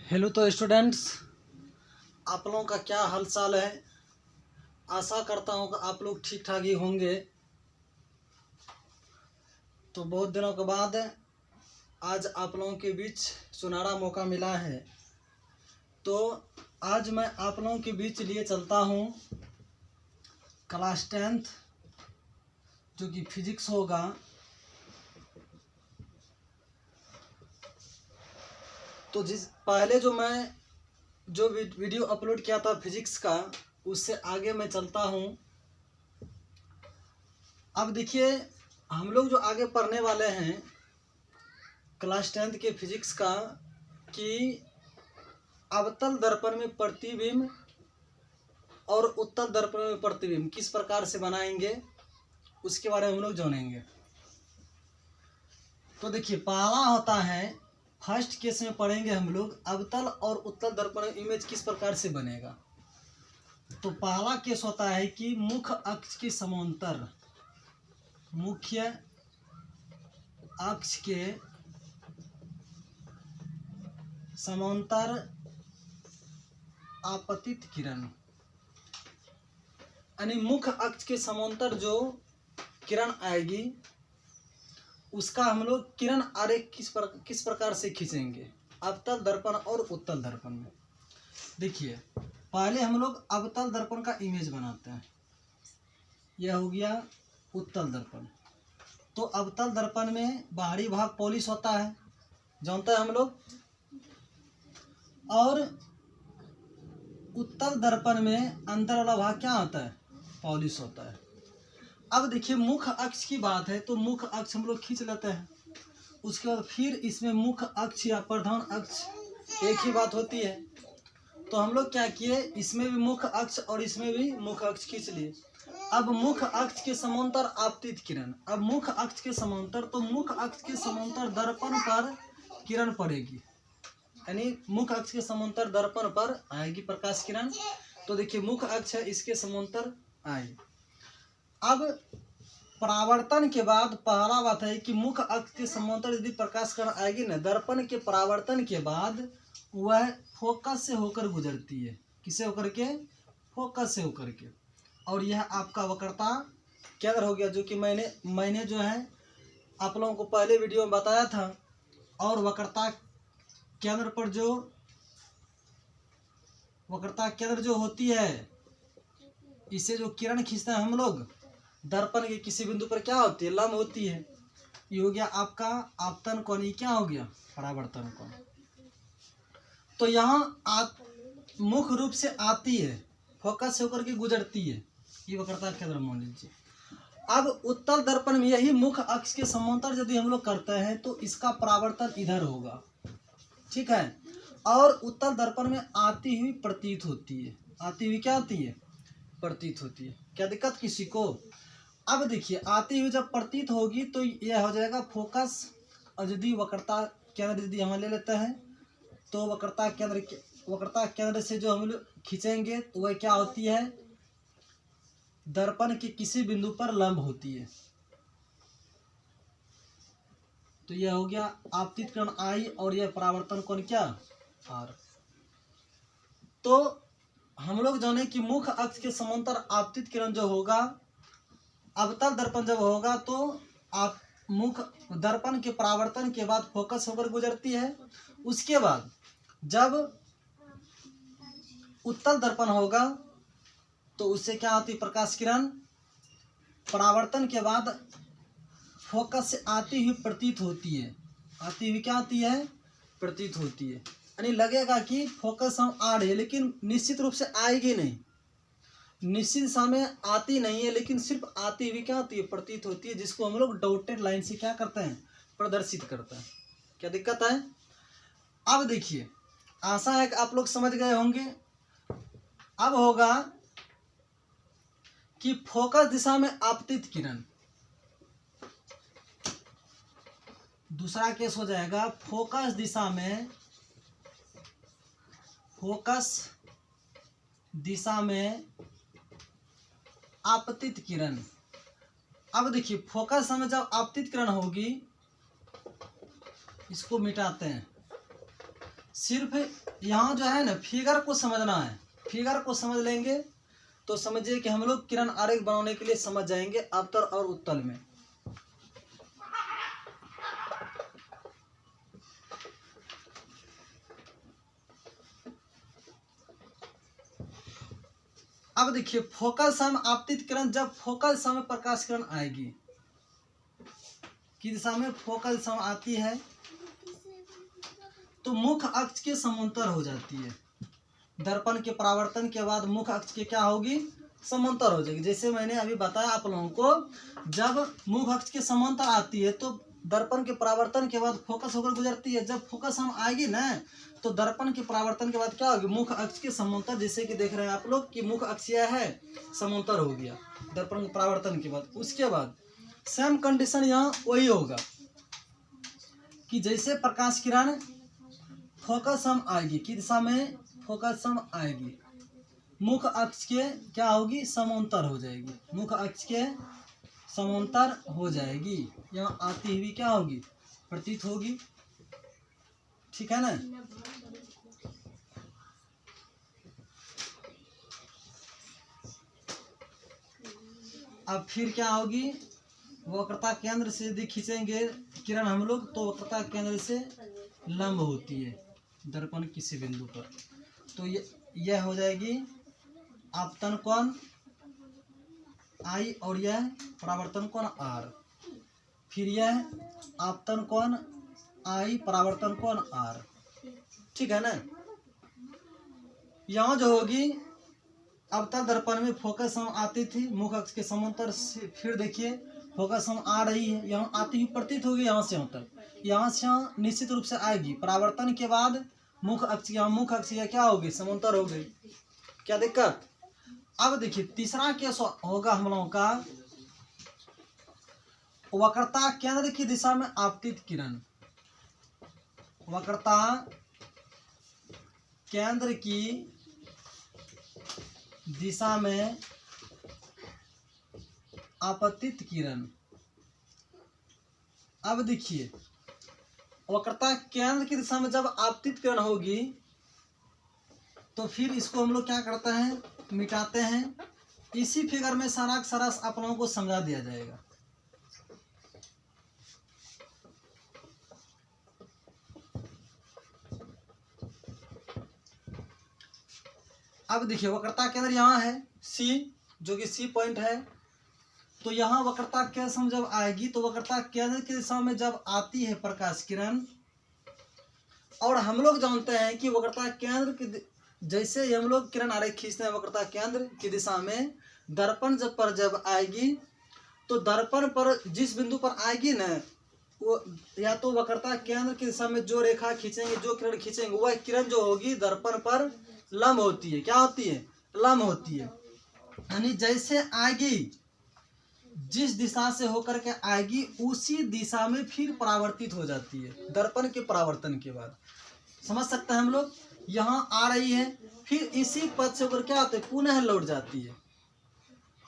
Hello तो students, आप लोगों का क्या हाल चाल है। आशा करता हूँ कि आप लोग ठीक ठाक ही होंगे। तो बहुत दिनों के बाद आज आप लोगों के बीच सुनहरा मौका मिला है। तो आज मैं आप लोगों के बीच लिए चलता हूँ क्लास 10th जो कि फिजिक्स होगा। तो जिस पहले जो वीडियो अपलोड किया था फिजिक्स का, उससे आगे मैं चलता हूँ। अब देखिए, हम लोग जो आगे पढ़ने वाले हैं क्लास 10th के फिजिक्स का, कि अवतल दर्पण में प्रतिबिंब और उत्तल दर्पण में प्रतिबिंब किस प्रकार से बनाएंगे, उसके बारे में हम लोग जानेंगे। तो देखिए, पहला होता है, फर्स्ट केस में पढ़ेंगे हम लोग अवतल और उत्तल दर्पण में इमेज किस प्रकार से बनेगा। तो पहला केस होता है कि मुख्य अक्ष के समांतर, मुख्य अक्ष के समांतर आपतित किरण, यानी मुख्य अक्ष के समांतर जो किरण आएगी उसका हम लोग किरण आरेख किस प्रकार से खींचेंगे अवतल दर्पण और उत्तल दर्पण में। देखिए, पहले हम लोग अवतल दर्पण का इमेज बनाते हैं। यह हो गया उत्तल दर्पण। तो अवतल दर्पण में बाहरी भाग पॉलिश होता है, जानते हैं हम लोग, और उत्तल दर्पण में अंदर वाला भाग क्या होता है, पॉलिश होता है। अब देखिए, मुख्य अक्ष की बात है तो मुख्य अक्ष हम लोग खींच लेते हैं। उसके बाद फिर इसमें मुख्य अक्ष या प्रधान अक्ष एक ही बात होती है। तो हम लोग क्या किए, इसमें भी मुख्य अक्ष और इसमें भी मुख्य अक्ष खींच लिए। अब मुख्य अक्ष के समांतर आपतित किरण, अब मुख्य अक्ष के समांतर, तो मुख्य अक्ष के समांतर दर्पण पर किरण पड़ेगी, यानी मुख्य अक्ष के समांतर दर्पण पर आएगी प्रकाश किरण। तो देखिए, मुख्य अक्ष है, इसके समांतर आई। अब परावर्तन के बाद पहला बात है कि मुख्य अक्ष के समांतर यदि प्रकाश किरण आएगी ना, दर्पण के परावर्तन के बाद वह फोकस से होकर गुजरती है। किसे होकर के? फोकस से होकर के। और यह आपका वक्रता केंद्र हो गया, जो कि मैंने जो है आप लोगों को पहले वीडियो में बताया था। और वक्रता केंद्र पर जो वक्रता केंद्र जो होती है, इसे जो किरण खींचते हैं हम लोग दर्पण के किसी बिंदु पर, क्या होती है, लंब होती है। ये हो गया आपका आपतन कोण, ये क्या हो गया, परावर्तन कोण। तो यहाँ मुख्य रूप से आती है, फोकस से होकर के गुजरती है, ये वक्रता केंद्र मान लीजिए। अब उत्तल दर्पण में यही मुख्य अक्ष के समांतर यदि हम लोग करते हैं तो इसका परावर्तन इधर होगा, ठीक है। और उत्तल दर्पण में आती हुई प्रतीत होती है, आती हुई क्या होती है, प्रतीत होती है। क्या दिक्कत किसी को? अब देखिए, आती हुई जब प्रतीत होगी तो यह हो जाएगा फोकस। और यदि वक्रता केंद्र यदि हम ले लेते हैं तो वक्रता केंद्र से जो हम लोग खींचेंगे तो वह क्या होती है, दर्पण के किसी बिंदु पर लंब होती है। तो यह हो गया आपतित किरण आई और यह परावर्तन कोण क्या, आर। तो हम लोग जाने कि मुख्य अक्ष के समांतर आपतित किरण जो होगा, अवतल दर्पण जब होगा तो आप मुख्य दर्पण के परावर्तन के बाद फोकस होकर गुजरती है। उसके बाद जब उत्तल दर्पण होगा तो उससे क्या होती है, प्रकाश किरण परावर्तन के बाद फोकस से आती हुई प्रतीत होती है। आती हुई क्या आती है, प्रतीत होती है। यानी लगेगा कि फोकस हम आ रहे हैं, लेकिन निश्चित रूप से आएगी नहीं, निश्चित दिशा में आती नहीं है, लेकिन सिर्फ आती हुई क्या होती है, प्रतीत होती है, जिसको हम लोग डॉटेड लाइन से क्या करते हैं, प्रदर्शित करते हैं। क्या दिक्कत है? अब देखिए, आशा है कि आप लोग समझ गए होंगे। अब होगा कि फोकस दिशा में आपतित किरण, दूसरा केस हो जाएगा फोकस दिशा में आपतित किरण। अब देखिए, फोकस समय जब आपतित किरण होगी, इसको मिटाते हैं, सिर्फ यहाँ जो है ना फिगर को समझना है, फिगर को समझ लेंगे तो समझिए कि हम लोग किरण आरेख बनाने के लिए समझ जाएंगे अवतल और उत्तल में। अब देखिए फोकल समय में आपतित किरण, जब फोकल समय प्रकाश किरण आएगी किस दिशा में फोकल समय आती है तो मुख्य अक्ष के समांतर हो जाती है। दर्पण के परावर्तन के बाद मुख्य अक्ष के क्या होगी, समांतर हो जाएगी। जैसे मैंने अभी बताया आप लोगों को, जब मुख्य अक्ष के समांतर आती है तो दर्पण के परावर्तन के बाद फोकस होकर गुजरती है। जब फोकस हम आएगी ना तो दर्पण के परावर्तन के बाद क्या होगी, मुख्य अक्ष के समांतर, जैसे कि देख रहे हैं आप लोग कि मुख्य अक्ष यह है, समांतर हो गया दर्पण के परावर्तन के बाद। उसके बाद सेम कंडीशन यहाँ वही होगा कि जैसे प्रकाश किरण फोकस हम आएगी किस दिशा में, फोकस हम आएगी मुख्य अक्ष के क्या होगी, समांतर हो जाएगी, मुख्य अक्ष के समांतर हो जाएगी। यहाँ आती हुई क्या होगी, प्रतीत होगी। ठीक है ना। अब फिर क्या होगी, वक्रता केंद्र से यदि खींचेंगे किरण हम लोग तो वक्रता केंद्र से लंब होती है दर्पण किसी बिंदु पर, तो यह हो जाएगी आपतन कोण I और यह परावर्तन कोण R। फिर यह आपतन कोण I, परावर्तन कोण R। ठीक है ना। यहाँ जो होगी अवतल दर्पण में फोकस हम आती थी मुख्य अक्ष के समांतर से, फिर देखिए फोकस हम आ रही है, यहाँ आती हुई प्रतीत होगी यहाँ से यहाँ तक, यहाँ से यहाँ निश्चित रूप से आएगी। परावर्तन के बाद मुख्य अक्ष, यहाँ मुख्य अक्ष क्या होगी, समांतर हो गई। क्या दिक्कत। अब देखिए तीसरा केस होगा हम लोगों का वक्रता केंद्र की दिशा में आपतित किरण। वक्रता केंद्र की दिशा में आपतित किरण। अब देखिए वक्रता केंद्र की दिशा में जब आपतित किरण होगी तो फिर इसको हम लोग क्या करते हैं, मिटाते हैं। इसी फिगर में सारा सारा आप लोगों को समझा दिया जाएगा। अब देखिए वक्रता केंद्र यहाँ है C, जो कि C पॉइंट है। तो यहाँ वक्रता केंद्र जब आएगी तो वक्रता केंद्र की दिशा में जब आती है प्रकाश किरण, और हम लोग जानते हैं कि वक्रता केंद्र की जैसे ही हम लोग किरण आरेख खींचते हैं वक्रता केंद्र की दिशा में, दर्पण जब आएगी तो दर्पण पर जिस बिंदु पर आएगी ना, वो या तो वक्रता केंद्र की दिशा में जो रेखा खींचेंगे, जो किरण खींचेंगे, वह किरण जो होगी दर्पण पर लंब होती है। क्या होती है, लंब होती है। यानी जैसे आएगी, जिस दिशा से होकर के आएगी उसी दिशा में फिर परावर्तित हो जाती है दर्पण के परावर्तन के बाद। समझ सकते हैं हम लोग। यहाँ आ रही है, फिर इसी पथ से होकर क्या होता है, पुनः लौट जाती है।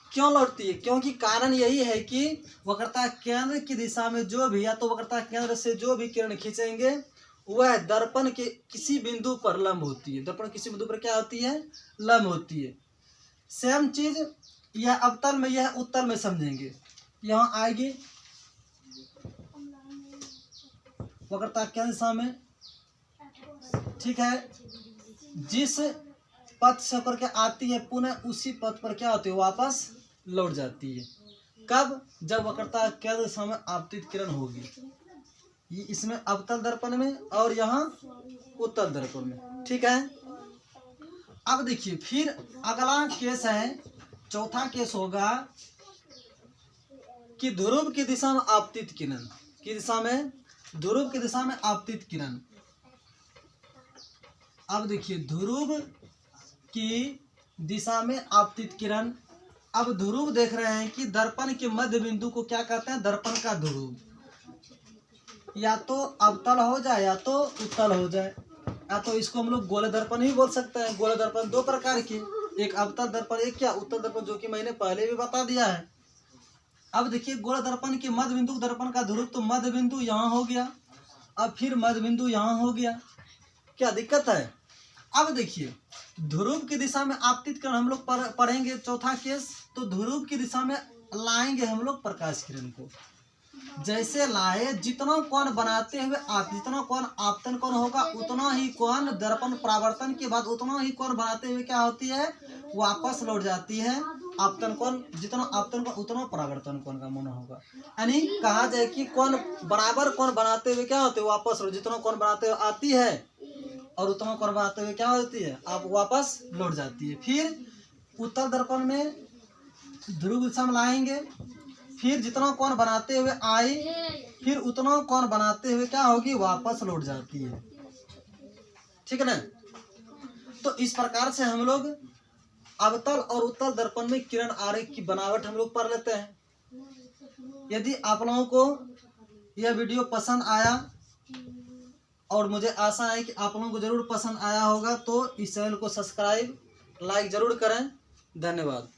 क्यों लौटती है, क्योंकि कारण यही है कि वक्रता केंद्र की दिशा में जो भी, या तो वक्रता केंद्र से जो भी किरण खींचेंगे वह दर्पण के किसी बिंदु पर लंब होती है। दर्पण किसी बिंदु पर क्या होती है, लंब होती है। सेम चीज यह अवतल में, यह उत्तल में समझेंगे। यहाँ आएगी वक्रता केंद्र दिशा में, ठीक है, जिस पथ से होकर के आती है पुनः उसी पथ पर क्या होती है, वापस लौट जाती है। कब, जब वक्रता केंद्र दिशा में आपतित किरण होगी। ये इसमें अवतल दर्पण में और यहाँ उत्तल दर्पण में। ठीक है। अब देखिए फिर अगला केस है, चौथा केस होगा कि ध्रुव की दिशा में आपतित किरण। की दिशा में, ध्रुव की दिशा में आपतित किरण। अब देखिए ध्रुव की दिशा में आपतित किरण। अब ध्रुव देख रहे हैं कि दर्पण के मध्य बिंदु को क्या कहते हैं, दर्पण का ध्रुव। या तो अवतल हो जाए या तो उत्तल हो जाए, या तो इसको हम लोग गोले दर्पण ही बोल सकते हैं। गोले दर्पण दो प्रकार के, एक अवतल दर्पण, एक क्या उत्तल दर्पण, जो कि मैंने पहले भी बता दिया है। अब देखिए गोले दर्पण के मध्य बिंदु दर्पण का ध्रुव, तो मध्य बिंदु यहाँ हो गया, अब फिर मध्य बिंदु यहाँ हो गया। क्या दिक्कत है? अब देखिए ध्रुव की दिशा में आपतित किरण हम लोग पढ़ेंगे चौथा केस। तो ध्रुव की दिशा में लाएंगे हम लोग प्रकाश किरण को, जैसे लाए जितना कोण बनाते हुए जितना कोण आपतन कोण होगा उतना ही कोण दर्पण परावर्तन के बाद उतना ही कोण बनाते हुए क्या होती है, वापस लौट जाती है। आपतन कोण जितना आपतन कोण उतना परावर्तन कोण का मान होगा। यानी कहा जाए कि कोण बराबर कोण बनाते हुए क्या होते हैं, वापस जितना कोण बनाते हुए आती है और उतना कोण बनाते हुए क्या होती है, आप वापस लौट जाती है। फिर उत्तर दर्पण में ध्रुव दिशा में लाएंगे, फिर जितना कोण बनाते हुए आई फिर उतना कोण बनाते हुए क्या होगी, वापस लौट जाती है। ठीक है ना। तो इस प्रकार से हम लोग अवतल और उत्तल दर्पण में किरण आरेख की बनावट हम लोग पढ़ लेते हैं। यदि आप लोगों को यह वीडियो पसंद आया और मुझे आशा है कि आप लोगों को जरूर पसंद आया होगा, तो इस चैनल को सब्सक्राइब लाइक जरूर करें। धन्यवाद।